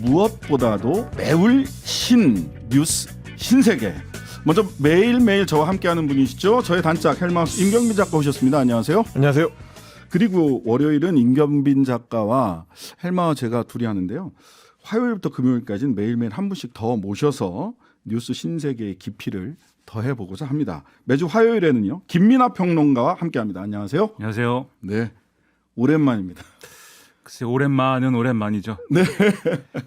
무엇보다도 매울 신 뉴스 신세계. 먼저 매일매일 저와 함께하는 분이시죠. 저의 단짝 헬마우스 임경빈 작가 오셨습니다. 안녕하세요. 안녕하세요. 그리고 월요일은 임경빈 작가와 헬마와 제가 둘이 하는데요. 화요일부터 금요일까지는 매일매일 한 분씩 더 모셔서 뉴스 신세계의 깊이를 더해보고자 합니다. 매주 화요일에는요. 김민하 평론가와 함께합니다. 안녕하세요. 안녕하세요. 네, 오랜만입니다. 글쎄 오랜만은 오랜만이죠. 네.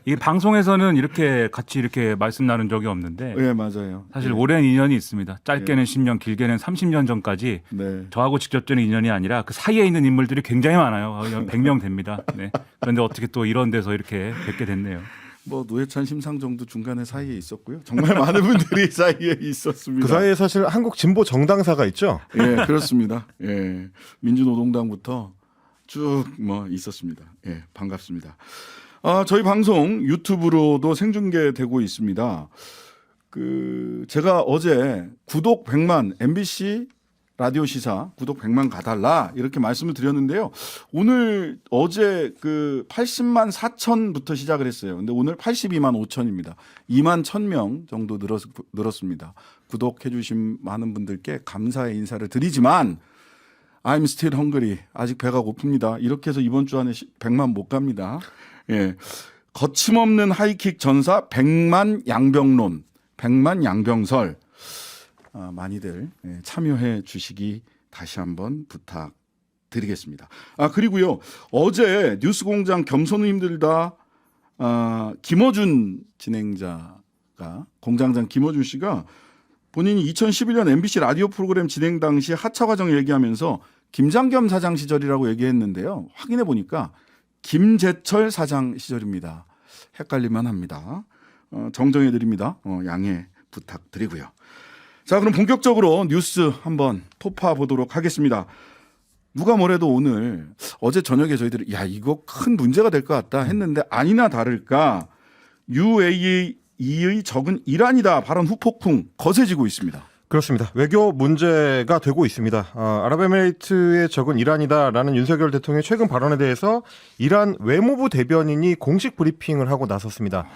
이게 방송에서는 이렇게 같이 이렇게 말씀 나눈 적이 없는데. 네, 맞아요. 사실 네. 오랜 인연이 있습니다. 짧게는 10년, 길게는 30년 전까지 네. 저하고 직접적인 인연이 아니라 그 사이에 있는 인물들이 굉장히 많아요. 100명 됩니다. 네. 그런데 어떻게 또 이런 데서 이렇게 뵙게 됐네요. 뭐 노회찬 심상정도 중간에 사이에 있었고요. 정말 많은 분들이 사이에 있었습니다. 그 사이에 사실 한국 진보 정당사가 있죠. 예, 그렇습니다. 예, 민주노동당부터 쭉 뭐 있었습니다. 예, 반갑습니다. 저희 방송 유튜브로도 생중계되고 있습니다. 제가 어제 구독 100만 MBC 라디오 시사 구독 100만 가달라 이렇게 말씀을 드렸는데요. 어제 80만 4천부터 시작을 했어요. 근데 오늘 82만 5천입니다. 2만 1,000명 정도 늘었습니다. 구독해 주신 많은 분들께 감사의 인사를 드리지만 I'm still hungry. 아직 배가 고픕니다. 이렇게 해서 이번 주 안에 100만 못 갑니다. 예. 거침없는 하이킥 전사 100만 양병론, 100만 양병설. 많이들 참여해 주시기 다시 한번 부탁드리겠습니다. 그리고요. 어제 뉴스공장 겸손은 힘들다 김어준 진행자가 공장장 김어준 씨가 본인이 2011년 MBC 라디오 프로그램 진행 당시 하차 과정을 얘기하면서 김장겸 사장 시절이라고 얘기했는데요. 확인해 보니까 김재철 사장 시절입니다. 헷갈릴만 합니다. 정정해 드립니다. 양해 부탁드리고요. 자, 그럼 본격적으로 뉴스 한번 토파 보도록 하겠습니다. 누가 뭐래도 오늘 어제 저녁에 저희들이 이거 큰 문제가 될 것 같다 했는데 아니나 다를까 UAE의 적은 이란이다 발언 후폭풍 거세지고 있습니다. 그렇습니다. 외교 문제가 되고 있습니다. 아랍에미레이트의 적은 이란이다라는 윤석열 대통령의 최근 발언에 대해서 이란 외무부 대변인이 공식 브리핑을 하고 나섰습니다.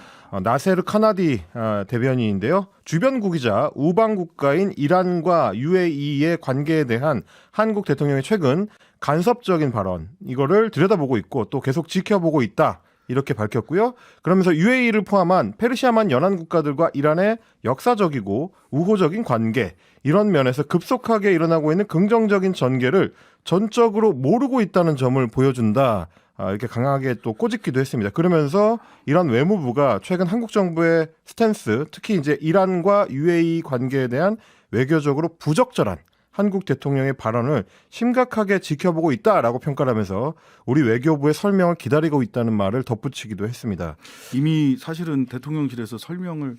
나세르 카나디 대변인인데요. 주변국이자 우방국가인 이란과 UAE의 관계에 대한 한국 대통령의 최근 간섭적인 발언 이거를 들여다보고 있고 또 계속 지켜보고 있다. 이렇게 밝혔고요. 그러면서 UAE를 포함한 페르시아만 연안 국가들과 이란의 역사적이고 우호적인 관계 이런 면에서 급속하게 일어나고 있는 긍정적인 전개를 전적으로 모르고 있다는 점을 보여준다. 이렇게 강하게 또 꼬집기도 했습니다. 그러면서 이란 외무부가 최근 한국 정부의 스탠스, 특히 이제 이란과 UAE 관계에 대한 외교적으로 부적절한 한국 대통령의 발언을 심각하게 지켜보고 있다라고 평가를 하면서 우리 외교부의 설명을 기다리고 있다는 말을 덧붙이기도 했습니다. 이미 사실은 대통령실에서 설명을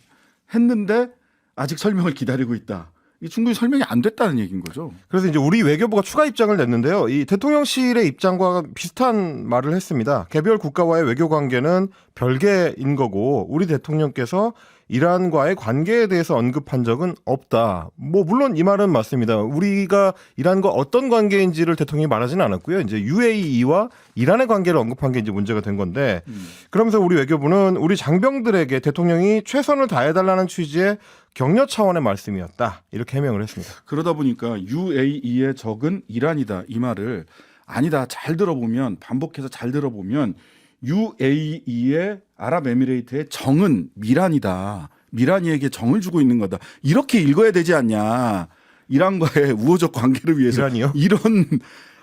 했는데 아직 설명을 기다리고 있다. 이 충분히 설명이 안 됐다는 얘기인 거죠. 그래서 이제 우리 외교부가 추가 입장을 냈는데요. 이 대통령실의 입장과 비슷한 말을 했습니다. 개별 국가와의 외교 관계는 별개인 거고 우리 대통령께서 이란과의 관계에 대해서 언급한 적은 없다. 물론 이 말은 맞습니다. 우리가 이란과 어떤 관계인지를 대통령이 말하지는 않았고요. 이제 UAE와 이란의 관계를 언급한 게 이제 문제가 된 건데 그러면서 우리 외교부는 우리 장병들에게 대통령이 최선을 다해달라는 취지의 격려 차원의 말씀이었다. 이렇게 해명을 했습니다. 그러다 보니까 UAE의 적은 이란이다. 이 말을 아니다. 잘 들어보면 반복해서 잘 들어보면 UAE의 아랍에미레이트의 정은 미란이다. 미란이에게 정을 주고 있는 거다. 이렇게 읽어야 되지 않냐. 이란과의 우호적 관계를 위해서. 이란이요? 이런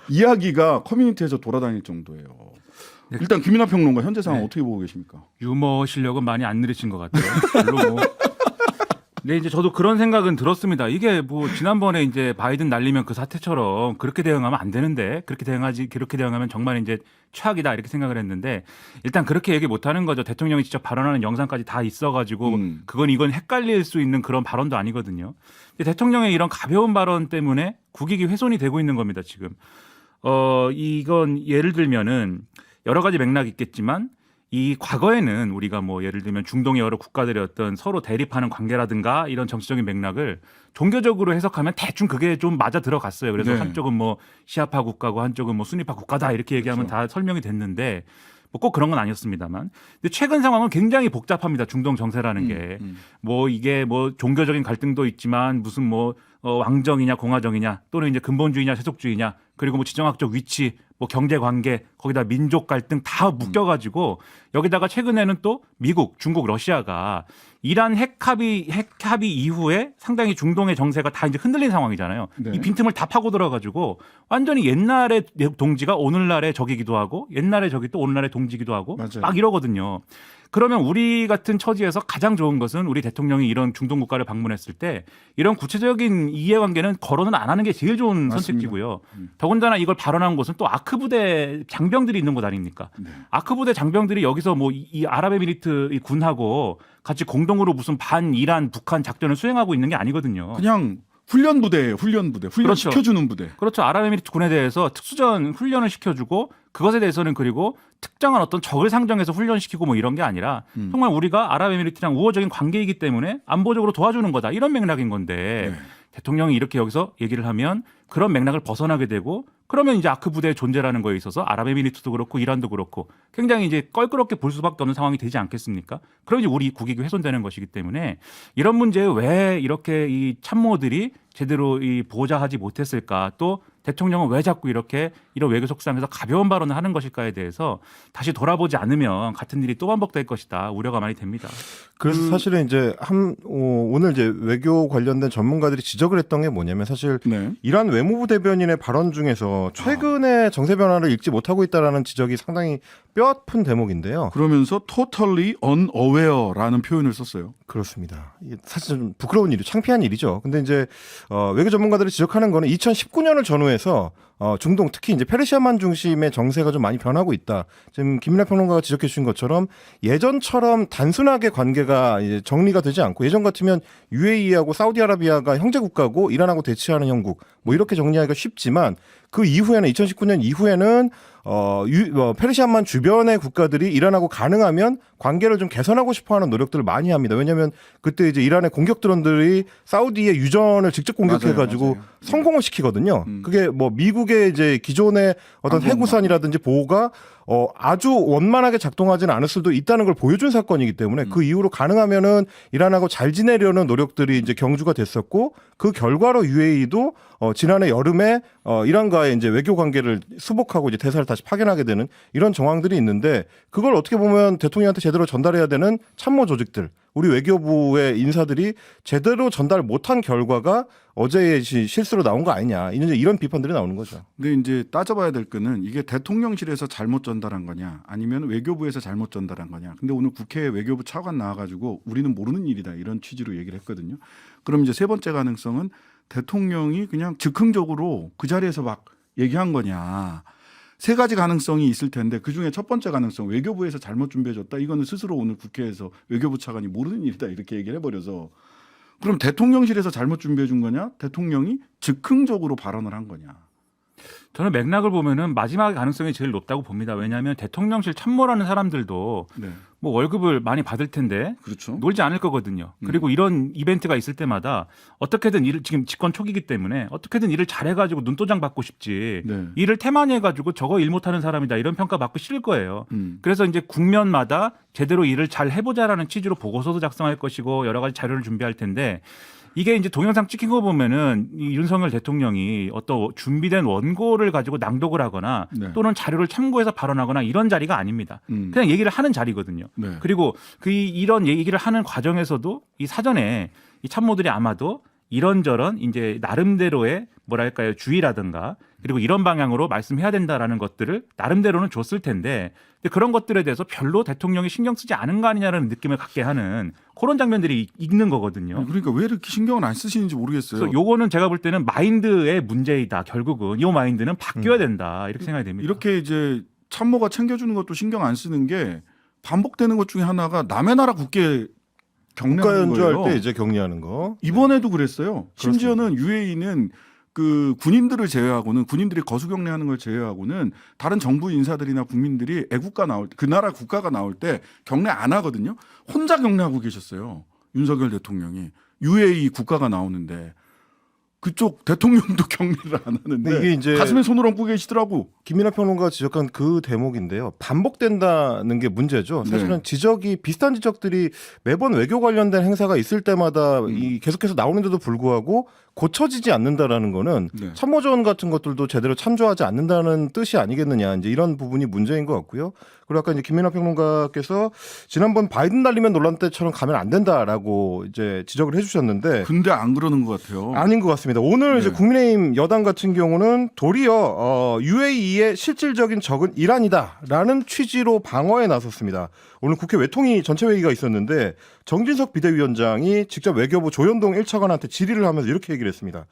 이야기가 커뮤니티에서 돌아다닐 정도예요. 일단 김민하 평론가 현재 상황 어떻게 보고 계십니까? 유머 실력은 많이 안 느리신 것 같아요. 별로 근데 이제 저도 그런 생각은 들었습니다. 이게 지난번에 이제 바이든 날리면 그 사태처럼 그렇게 대응하면 안 되는데 그렇게 대응하면 정말 이제 최악이다 이렇게 생각을 했는데 일단 그렇게 얘기 못 하는 거죠. 대통령이 직접 발언하는 영상까지 다 있어가지고 이건 헷갈릴 수 있는 그런 발언도 아니거든요. 근데 대통령의 이런 가벼운 발언 때문에 국익이 훼손이 되고 있는 겁니다, 지금. 이건 예를 들면은 여러 가지 맥락이 있겠지만 이 과거에는 우리가 예를 들면 중동의 여러 국가들의 어떤 서로 대립하는 관계라든가 이런 정치적인 맥락을 종교적으로 해석하면 대충 그게 좀 맞아 들어갔어요. 그래서 네. 한쪽은 시아파 국가고 한쪽은 수니파 국가다 이렇게 얘기하면 그렇죠. 다 설명이 됐는데 뭐 꼭 그런 건 아니었습니다만. 근데 최근 상황은 굉장히 복잡합니다. 중동 정세라는 게. 뭐 이게 뭐 종교적인 갈등도 있지만 무슨 뭐 왕정이냐 공화정이냐 또는 이제 근본주의냐 세속주의냐 그리고 뭐 지정학적 위치 뭐 경제 관계 거기다 민족 갈등 다 묶여가지고 여기다가 최근에는 또 미국, 중국, 러시아가 이란 핵 합의 이후에 상당히 중동의 정세가 다 이제 흔들린 상황이잖아요. 네. 이 빈틈을 다 파고 들어가지고 완전히 옛날의 동지가 오늘날의 적이기도 하고 옛날의 적이 또 오늘날의 동지기도 하고 맞아요. 막 이러거든요. 그러면 우리 같은 처지에서 가장 좋은 것은 우리 대통령이 이런 중동 국가를 방문했을 때 이런 구체적인 이해관계는 거론은 안 하는 게 제일 좋은 맞습니다. 선택지고요. 더군다나 이걸 발언한 곳은 또 아크 부대 장병들이 있는 곳 아닙니까? 네. 아크 부대 장병들이 여기서 뭐 이 아랍에미리트 이 군하고 같이 공동으로 무슨 반 이란 북한 작전을 수행하고 있는 게 아니거든요. 그냥 훈련 부대예요. 훈련 부대. 훈련 그렇죠. 시켜주는 부대. 그렇죠. 아랍에미리트 군에 대해서 특수전 훈련을 시켜주고 그것에 대해서는 그리고 특정한 어떤 적을 상정해서 훈련시키고 뭐 이런 게 아니라 정말 우리가 아랍에미리트랑 우호적인 관계이기 때문에 안보적으로 도와주는 거다. 이런 맥락인 건데 네. 대통령이 이렇게 여기서 얘기를 하면 그런 맥락을 벗어나게 되고 그러면 이제 아크 부대의 존재라는 거에 있어서 아랍에미리트도 그렇고 이란도 그렇고 굉장히 이제 껄끄럽게 볼 수밖에 없는 상황이 되지 않겠습니까? 그럼 이제 우리 국익이 훼손되는 것이기 때문에 이런 문제에 왜 이렇게 이 참모들이 제대로 이 보좌하지 못했을까? 또 대통령은 왜 자꾸 이렇게 이런 외교 속상에서 가벼운 발언을 하는 것일까에 대해서 다시 돌아보지 않으면 같은 일이 또 반복될 것이다 우려가 많이 됩니다. 그래서 사실은 이제 오늘 이제 외교 관련된 전문가들이 지적을 했던 게 뭐냐면 사실 네. 이란 외무부 대변인의 발언 중에서 최근에 정세 변화를 읽지 못하고 있다라는 지적이 상당히 뼈아픈 대목인데요. 그러면서 totally unaware라는 표현을 썼어요. 그렇습니다. 이게 사실 좀 부끄러운 일이 창피한 일이죠. 근데 이제 외교 전문가들이 지적하는 거는 2019년을 전후해서 중동 특히 이제 페르시아만 중심의 정세가 좀 많이 변하고 있다. 지금 김민하 평론가가 지적해 주신 것처럼 예전처럼 단순하게 관계가 이제 정리가 되지 않고 예전 같으면 UAE하고 사우디아라비아가 형제 국가고 이란하고 대치하는 형국 뭐 이렇게 정리하기가 쉽지만 그 이후에는 2019년 이후에는 페르시아만 주변의 국가들이 이란하고 가능하면 관계를 좀 개선하고 싶어하는 노력들을 많이 합니다. 왜냐하면 그때 이제 이란의 공격 드론들이 사우디의 유전을 직접 공격해가지고 맞아요. 성공을 시키거든요. 그게 뭐 미국의 이제 기존의 어떤 해구선이라든지 보호가 아주 원만하게 작동하지는 않을 수도 있다는 걸 보여준 사건이기 때문에 그 이후로 가능하면은 이란하고 잘 지내려는 노력들이 이제 경주가 됐었고 그 결과로 UAE도 지난해 여름에 이란과의 이제 외교 관계를 수복하고 이제 대사를 다시 파견하게 되는 이런 정황들이 있는데 그걸 어떻게 보면 대통령한테 제대로 전달해야 되는 참모 조직들 우리 외교부의 인사들이 제대로 전달 못한 결과가 어제의 실수로 나온 거 아니냐 이제 이런 비판들이 나오는 거죠. 근데 이제 따져봐야 될 거는 이게 대통령실에서 잘못 전달한 거냐 아니면 외교부에서 잘못 전달한 거냐. 근데 오늘 국회 외교부 차관 나와가지고 우리는 모르는 일이다 이런 취지로 얘기를 했거든요. 그럼 이제 세 번째 가능성은 대통령이 그냥 즉흥적으로 그 자리에서 막 얘기한 거냐. 세 가지 가능성이 있을 텐데 그중에 첫 번째 가능성 외교부에서 잘못 준비해줬다. 이거는 스스로 오늘 국회에서 외교부 차관이 모르는 일이다 이렇게 얘기를 해버려서 그럼 대통령실에서 잘못 준비해 준 거냐? 대통령이 즉흥적으로 발언을 한 거냐? 저는 맥락을 보면은 마지막 가능성이 제일 높다고 봅니다. 왜냐하면 대통령실 참모라는 사람들도 네, 뭐 월급을 많이 받을 텐데 그렇죠. 놀지 않을 거거든요. 그리고 이런 이벤트가 있을 때마다 어떻게든 일을 지금 집권 초기이기 때문에 어떻게든 일을 잘해가지고 눈도장 받고 싶지 네. 일을 태만히 해가지고 저거 일 못하는 사람이다 이런 평가 받고 싫을 거예요. 음. 그래서 이제 국면마다 제대로 일을 잘 해보자라는 취지로 보고서도 작성할 것이고 여러 가지 자료를 준비할 텐데 이게 이제 동영상 찍힌 거 보면은 이 윤석열 대통령이 어떤 준비된 원고를 가지고 낭독을 하거나 네. 또는 자료를 참고해서 발언하거나 이런 자리가 아닙니다. 그냥 얘기를 하는 자리거든요. 네. 그리고 이런 얘기를 하는 과정에서도 이 사전에 이 참모들이 아마도 이런저런 이제 나름대로의 뭐랄까요 주의라든가 그리고 이런 방향으로 말씀해야 된다라는 것들을 나름대로는 줬을 텐데 근데 그런 것들에 대해서 별로 대통령이 신경 쓰지 않은 거 아니냐는 느낌을 갖게 하는 그런 장면들이 있는 거거든요. 그러니까 왜 이렇게 신경을 안 쓰시는지 모르겠어요. 그래서 요거는 제가 볼 때는 마인드의 문제이다. 결국은 이 마인드는 바뀌어야 된다. 이렇게 생각이 됩니다. 이렇게 이제 참모가 챙겨주는 것도 신경 안 쓰는 게 반복되는 것 중에 하나가 남의 나라 국회 국가 경례하는 연주할 거예요. 때 이제 격리하는 거. 이번에도 그랬어요. 심지어는 UAE는 그 군인들을 제외하고는 군인들이 거수 경례하는 걸 제외하고는 다른 정부 인사들이나 국민들이 애국가 나올 때 그 나라 국가가 나올 때 경례 안 하거든요. 혼자 경례하고 계셨어요. 윤석열 대통령이 UAE 국가가 나오는데 그쪽 대통령도 경례를 안 하는데 이게 이제 가슴에 손을 얹고 계시더라고. 김민하 평론가가 지적한 그 대목인데요. 반복된다는 게 문제죠. 사실은 네. 지적이 비슷한 지적들이 매번 외교 관련된 행사가 있을 때마다 이 계속해서 나오는데도 불구하고 고쳐지지 않는다라는 거는 네. 참모전 같은 것들도 제대로 참조하지 않는다는 뜻이 아니겠느냐. 이제 이런 부분이 문제인 것 같고요. 그리고 아까 이제 김민하 평론가께서 지난번 바이든 날리면 논란 때처럼 가면 안 된다라고 이제 지적을 해주셨는데 근데 안 그러는 것 같아요. 아닌 것 같습니다. 오늘 이제 네. 국민의힘 여당 같은 경우는 도리어 UAE의 실질적인 적은 이란이다라는 취지로 방어에 나섰습니다. 오늘 국회 외통위 전체 회의가 있었는데 정진석 비대위원장이 직접 외교부 조현동 1차관한테 질의를 하면서 이렇게 얘기를 했습니다.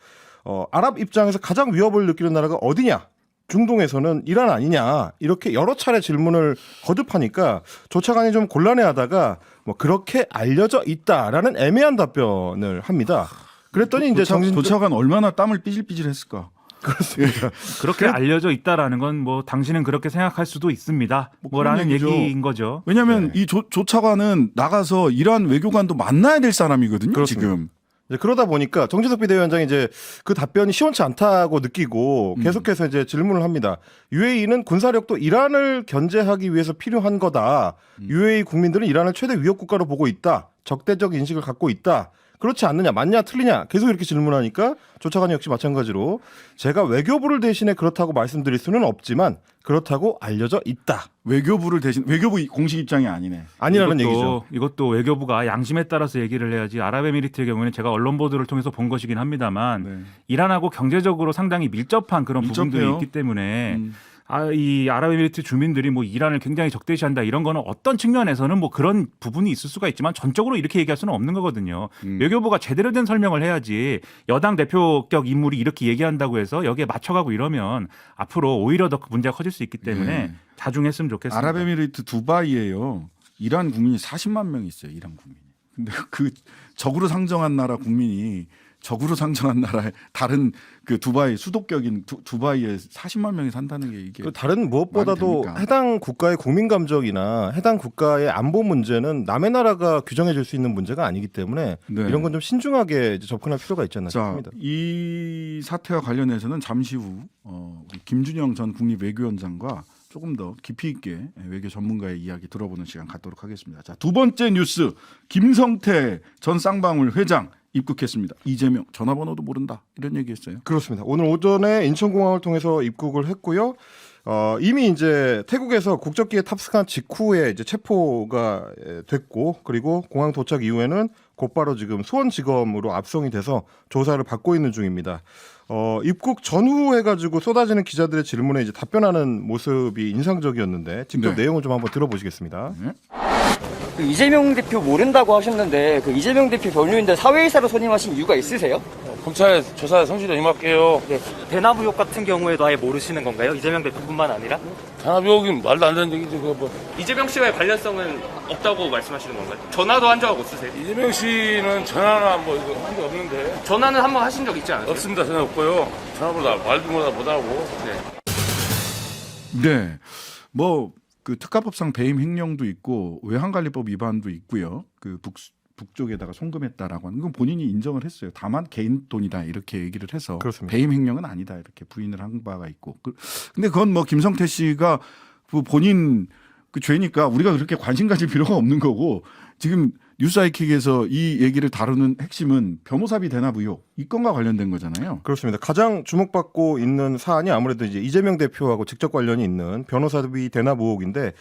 아랍 입장에서 가장 위협을 느끼는 나라가 어디냐? 중동에서는 이란 아니냐? 이렇게 여러 차례 질문을 거듭하니까 조 차관이 좀 곤란해하다가 뭐 그렇게 알려져 있다라는 애매한 답변을 합니다. 그랬더니 이제 조차관 얼마나 땀을 삐질삐질했을까. 그렇습니다. 그렇게 알려져 있다라는 건 뭐 당신은 그렇게 생각할 수도 있습니다. 뭐라는 그런 얘기죠. 얘기인 거죠. 왜냐하면 이 조차관은 나가서 이란 외교관도 만나야 될 사람이거든요. 그렇습니다. 지금. 이제 그러다 보니까 정진석 비대위원장이 이제 그 답변이 시원치 않다고 느끼고 계속해서 이제 질문을 합니다. UAE는 군사력도 이란을 견제하기 위해서 필요한 거다. UAE 국민들은 이란을 최대 위협 국가로 보고 있다. 적대적 인식을 갖고 있다. 그렇지 않느냐, 맞냐, 틀리냐 계속 이렇게 질문하니까 조 차관이 역시 마찬가지로 제가 외교부를 대신해 그렇다고 말씀드릴 수는 없지만 그렇다고 알려져 있다. 외교부를 대신 외교부 공식 입장이 아니네. 아니라는 얘기죠. 이것도 외교부가 양심에 따라서 얘기를 해야지. 아랍에미리트의 경우에는 제가 언론 보도를 통해서 본 것이긴 합니다만 네. 이란하고 경제적으로 상당히 밀접한 그런 밀접해요. 부분들이 있기 때문에 이 아랍에미리트 주민들이 뭐 이란을 굉장히 적대시한다 이런 거는 어떤 측면에서는 뭐 그런 부분이 있을 수가 있지만 전적으로 이렇게 얘기할 수는 없는 거거든요. 외교부가 제대로 된 설명을 해야지 여당 대표격 인물이 이렇게 얘기한다고 해서 여기에 맞춰가고 이러면 앞으로 오히려 더 문제가 커질 수 있기 때문에 자중했으면 좋겠습니다. 아랍에미리트 두바이에요. 이란 국민이 40만 명 있어요. 이란 국민이. 근데 그 적으로 상정한 나라 국민이 적으로 상정한 나라의 다른 그 두바이 수도격인 두바이에 40만 명이 산다는 게 이게 그 다른 무엇보다도 말이 됩니까? 해당 국가의 국민 감정이나 해당 국가의 안보 문제는 남의 나라가 규정해 줄 수 있는 문제가 아니기 때문에 네. 이런 건 좀 신중하게 이제 접근할 필요가 있지 않나 자, 싶습니다. 이 사태와 관련해서는 잠시 후 우리 김준영 전 국립외교원장과 조금 더 깊이 있게 외교 전문가의 이야기 들어보는 시간 갖도록 하겠습니다. 자, 두 번째 뉴스 김성태 전 쌍방울 회장 입국했습니다. 이재명 전화번호도 모른다 이런 얘기했어요. 그렇습니다. 오늘 오전에 인천공항을 통해서 입국을 했고요. 이미 이제 태국에서 국적기에 탑승한 직후에 이제 체포가 됐고 그리고 공항 도착 이후에는 곧바로 지금 수원지검으로 압송이 돼서 조사를 받고 있는 중입니다. 입국 전후 해가지고 쏟아지는 기자들의 질문에 이제 답변하는 모습이 인상적이었는데 직접 네. 내용을 좀 한번 들어보시겠습니다. 그 이재명 대표 모른다고 하셨는데 그 이재명 대표 변호인들 사회이사로 선임하신 이유가 있으세요? 검찰 조사에 성실히 임할게요. 네, 대납 의혹 같은 경우에도 아예 모르시는 건가요? 이재명 대표뿐만 아니라? 탄압 의혹이 말도 안 되는 얘기지. 그거 뭐. 이재명 씨와의 관련성은 없다고 말씀하시는 건가요? 전화도 한 적 없으세요? 이재명 씨는 전화나 뭐 이거 한 게 없는데. 전화는 한 번 하신 적 있지 않으세요? 없습니다. 전화 없고요. 전화보다 말도 못하고. 네, 뭐 그 특가법상 배임 횡령도 있고 외환관리법 위반도 있고요. 그 북쪽에다가 송금했다라고 하는 건 본인이 인정을 했어요. 다만 개인 돈이다 이렇게 얘기를 해서 그렇습니다. 배임 횡령은 아니다 이렇게 부인을 한 바가 있고. 근데 그건 뭐 김성태 씨가 그 본인 그 죄니까 우리가 그렇게 관심 가질 필요가 없는 거고 지금 뉴스아이킥에서 이 얘기를 다루는 핵심은 변호사비 대납 의혹 이 건과 관련된 거잖아요. 그렇습니다. 가장 주목받고 있는 사안이 아무래도 이제 이재명 대표하고 직접 관련이 있는 변호사비 대납 의혹인데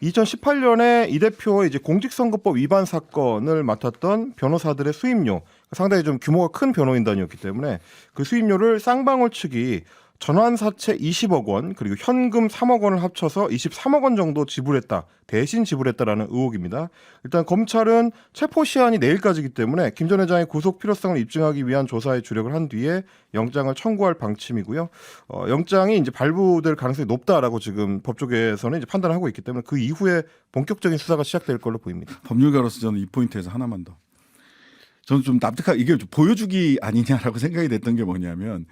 2018년에 이 대표의 이제 공직선거법 위반 사건을 맡았던 변호사들의 수임료 상당히 좀 규모가 큰 변호인단이었기 때문에 그 수임료를 쌍방울 측이 전환사채 20억 원 그리고 현금 3억 원을 합쳐서 23억 원 정도 지불했다. 대신 지불했다라는 의혹입니다. 일단 검찰은 체포 시한이 내일까지이기 때문에 김 전 회장의 구속 필요성을 입증하기 위한 조사에 주력을 한 뒤에 영장을 청구할 방침이고요. 영장이 이제 발부될 가능성이 높다라고 지금 법조계에서는 이제 판단을 하고 있기 때문에 그 이후에 본격적인 수사가 시작될 걸로 보입니다. 법률가로서 저는 이 포인트에서 하나만 더. 저는 좀 납득하기 이게 좀 보여주기 아니냐라고 생각이 됐던 게 뭐냐면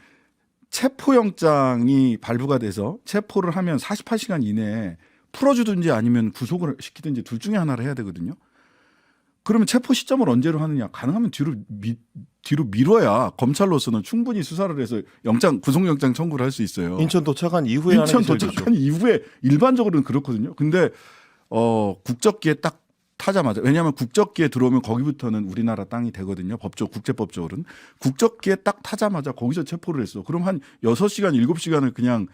체포영장이 발부가 돼서 체포를 하면 48시간 이내에 풀어주든지 아니면 구속을 시키든지 둘 중에 하나를 해야 되거든요. 그러면 체포 시점을 언제로 하느냐? 가능하면 뒤로 뒤로 밀어야 검찰로서는 충분히 수사를 해서 구속영장 청구를 할 수 있어요. 인천 도착한 이후에 하는 인천 게 제일 도착한 이후에 일반적으로는 그렇거든요. 근데 국적기에 딱 타자마자, 왜냐하면 국적기에 들어오면 거기부터는 우리나라 땅이 되거든요. 국제법적으로는. 국적기에 딱 타자마자 거기서 체포를 했어. 그럼 한 6시간, 7시간을 그냥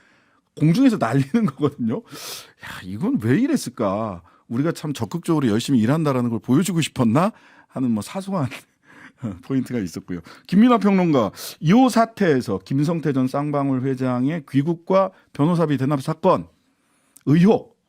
공중에서 날리는 거거든요. 야, 이건 왜 이랬을까? 우리가 참 적극적으로 열심히 일한다라는 걸 보여주고 싶었나 하는 뭐 사소한 포인트가 있었고요. 김민하 평론가, 이 사태에서 김성태 전 쌍방울 회장의 귀국과 변호사비 대납 사건 의혹,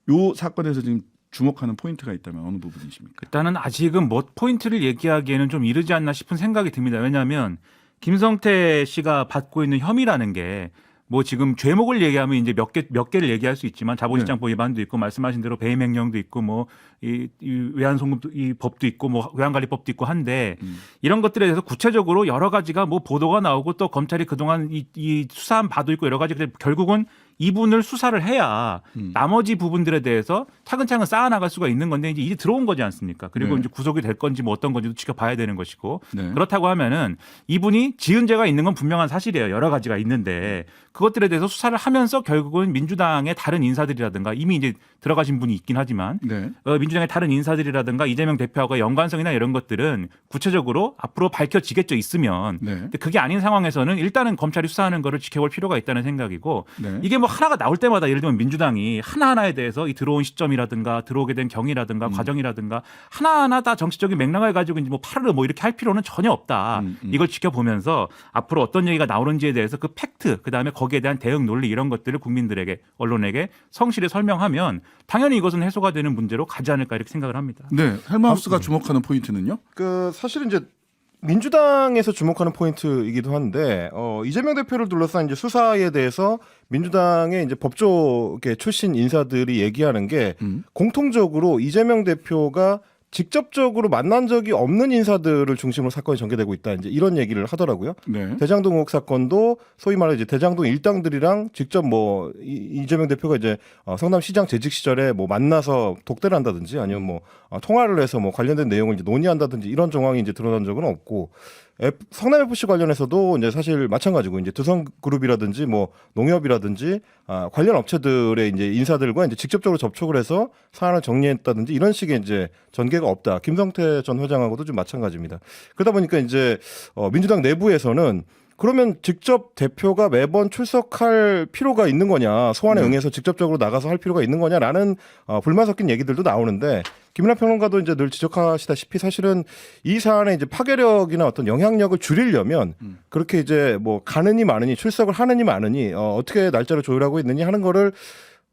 이 사건에서 지금 주목하는 포인트가 있다면 어느 부분이십니까? 일단은 아직은 뭐 포인트를 얘기하기에는 좀 이르지 않나 싶은 생각이 듭니다. 왜냐하면 김성태 씨가 받고 있는 혐의라는 게 뭐 지금 죄목을 얘기하면 이제 몇 개를 얘기할 수 있지만 자본시장법 위반도 있고 말씀하신 대로 배임 횡령도 있고 뭐 이 외환송금 이 법도 있고 뭐 외환관리법도 있고 한데 이런 것들에 대해서 구체적으로 여러 가지가 뭐 보도가 나오고 또 검찰이 그동안 이 수사한 바도 있고 여러 가지 결국은 이분을 수사를 해야 나머지 부분들에 대해서 차근차근 쌓아나갈 수가 있는 건데 이제 들어온 거지 않습니까? 그리고 네. 이제 구속이 될 건지 뭐 어떤 건지도 지켜봐야 되는 것이고 네. 그렇다고 하면은 이분이 지은 죄가 있는 건 분명한 사실이에요. 여러 가지가 있는데 그것들에 대해서 수사를 하면서 결국은 민주당의 다른 인사들이라든가 이미 이제 들어가신 분이 있긴 하지만 네. 민주당의 다른 인사들이라든가 이재명 대표하고 연관성이나 이런 것들은 구체적으로 앞으로 밝혀지겠죠 있으면 네. 근데 그게 아닌 상황에서는 일단은 검찰이 수사하는 거를 지켜볼 필요가 있다는 생각이고 네. 이게 뭐 하나가 나올 때마다 예를 들면 민주당이 하나하나에 대해서 이 들어온 시점이라든가 들어오게 된 경위라든가 과정이라든가 하나하나 다 정치적인 맥락을 가지고 이제 뭐 파르르 뭐 이렇게 할 필요는 전혀 없다. 이걸 지켜보면서 앞으로 어떤 얘기가 나오는지에 대해서 그 팩트 그다음에 거기에 대한 대응 논리 이런 것들을 국민들에게 언론에게 성실히 설명하면 당연히 이것은 해소가 되는 문제로 가지 않을까 이렇게 생각을 합니다. 네. 헬마우스가 주목하는 포인트는요? 사실은 이제 민주당에서 주목하는 포인트이기도 한데 이재명 대표를 둘러싼 이제 수사에 대해서 민주당의 이제 법조계 출신 인사들이 얘기하는 게 공통적으로 이재명 대표가 직접적으로 만난 적이 없는 인사들을 중심으로 사건이 전개되고 있다. 이제 이런 얘기를 하더라고요. 네. 대장동 의혹 사건도 소위 말해 이제 대장동 일당들이랑 직접 뭐 이재명 대표가 이제 성남시장 재직 시절에 뭐 만나서 독대를 한다든지 아니면 뭐 통화를 해서 뭐 관련된 내용을 이제 논의한다든지 이런 정황이 이제 드러난 적은 없고 성남 FC 관련해서도 이제 사실 마찬가지고 이제 두성그룹이라든지 뭐 농협이라든지 관련 업체들의 이제 인사들과 이제 직접적으로 접촉을 해서 사안을 정리했다든지 이런 식의 이제 전개가 없다. 김성태 전 회장하고도 좀 마찬가지입니다. 그러다 보니까 이제 민주당 내부에서는 그러면 직접 대표가 매번 출석할 필요가 있는 거냐, 소환에 응해서 직접적으로 나가서 할 필요가 있는 거냐라는 불만 섞인 얘기들도 나오는데 김민하 평론가도 이제 늘 지적하시다시피 사실은 이 사안의 이제 파괴력이나 어떤 영향력을 줄이려면 그렇게 이제 뭐 가느니 마느니 출석을 하느니 마느니 어떻게 날짜를 조율하고 있느니 하는 거를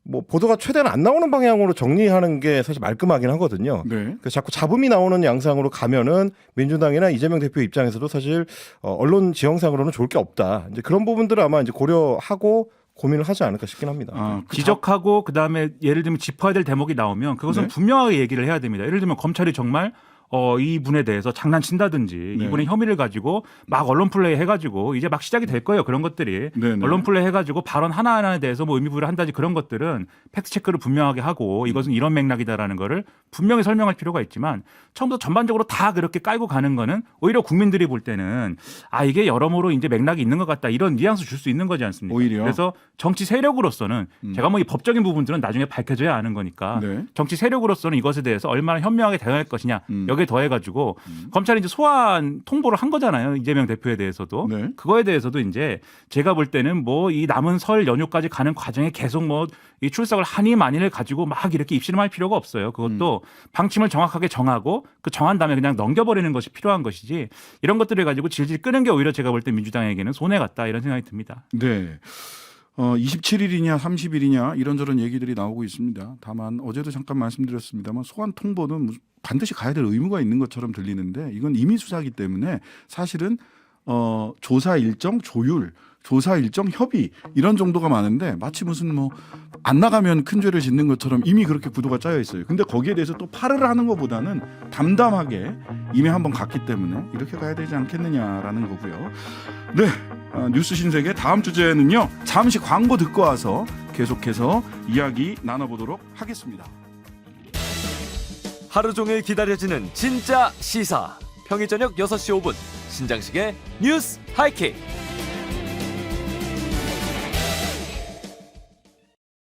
뭐 보도가 최대한 안 나오는 방향으로 정리하는 게 사실 말끔하긴 하거든요. 네. 그래서 자꾸 잡음이 나오는 양상으로 가면은 민주당이나 이재명 대표 입장에서도 사실 언론 지형상으로는 좋을 게 없다. 이제 그런 부분들을 아마 이제 고려하고 고민을 하지 않을까 싶긴 합니다. 지적하고 그다음에 예를 들면 짚어야 될 대목이 나오면 그것은 네. 분명하게 얘기를 해야 됩니다. 예를 들면 검찰이 정말 이분에 대해서 장난친다든지 네. 이분의 혐의를 가지고 막 언론 플레이 해가지고 이제 막 시작이 될 거예요. 그런 것들이 네, 네. 언론 플레이 해가지고 발언 하나하나에 대해서 뭐 의미부여를 한다든지 그런 것들은 팩트 체크를 분명하게 하고 이것은 이런 맥락이다라는 거를 분명히 설명할 필요가 있지만 처음부터 전반적으로 다 그렇게 깔고 가는 거는 오히려 국민들이 볼 때는 이게 여러모로 이제 맥락이 있는 것 같다 이런 뉘앙스 줄 수 있는 거지 않습니까? 오히려. 그래서 정치 세력으로서는 제가 뭐 이 법적인 부분들은 나중에 밝혀져야 하는 거니까 네. 정치 세력으로서는 이것에 대해서 얼마나 현명하게 대응할 것이냐 여기에 더해가지고 검찰이 이제 소환 통보를 한 거잖아요. 이재명 대표에 대해서도 네. 그거에 대해서도 이제 제가 볼 때는 뭐 이 남은 설 연휴까지 가는 과정에 계속 뭐 이 출석을 하니 마니를 가지고 막 이렇게 입씨름할 필요가 없어요. 그것도 방침을 정확하게 정하고 그 정한 다음에 그냥 넘겨버리는 것이 필요한 것이지 이런 것들을 가지고 질질 끄는 게 오히려 제가 볼 때 민주당에게는 손해 같다 이런 생각이 듭니다. 네. 27일이냐 30일이냐 이런저런 얘기들이 나오고 있습니다. 다만 어제도 잠깐 말씀드렸습니다만 소환 통보는 반드시 가야 될 의무가 있는 것처럼 들리는데 이건 임의 수사이기 때문에 사실은 조사 일정 조율, 조사 일정 협의 이런 정도가 많은데 마치 무슨 뭐 안 나가면 큰 죄를 짓는 것처럼 이미 그렇게 구도가 짜여 있어요. 근데 거기에 대해서 또 파르르 하는 것보다는 담담하게 이미 한번 갔기 때문에 이렇게 가야 되지 않겠느냐라는 거고요. 네, 뉴스 신세계 다음 주제는요. 잠시 광고 듣고 와서 계속해서 이야기 나눠보도록 하겠습니다. 하루 종일 기다려지는 진짜 시사. 평일 저녁 6시 5분 신장식의 뉴스 하이킥.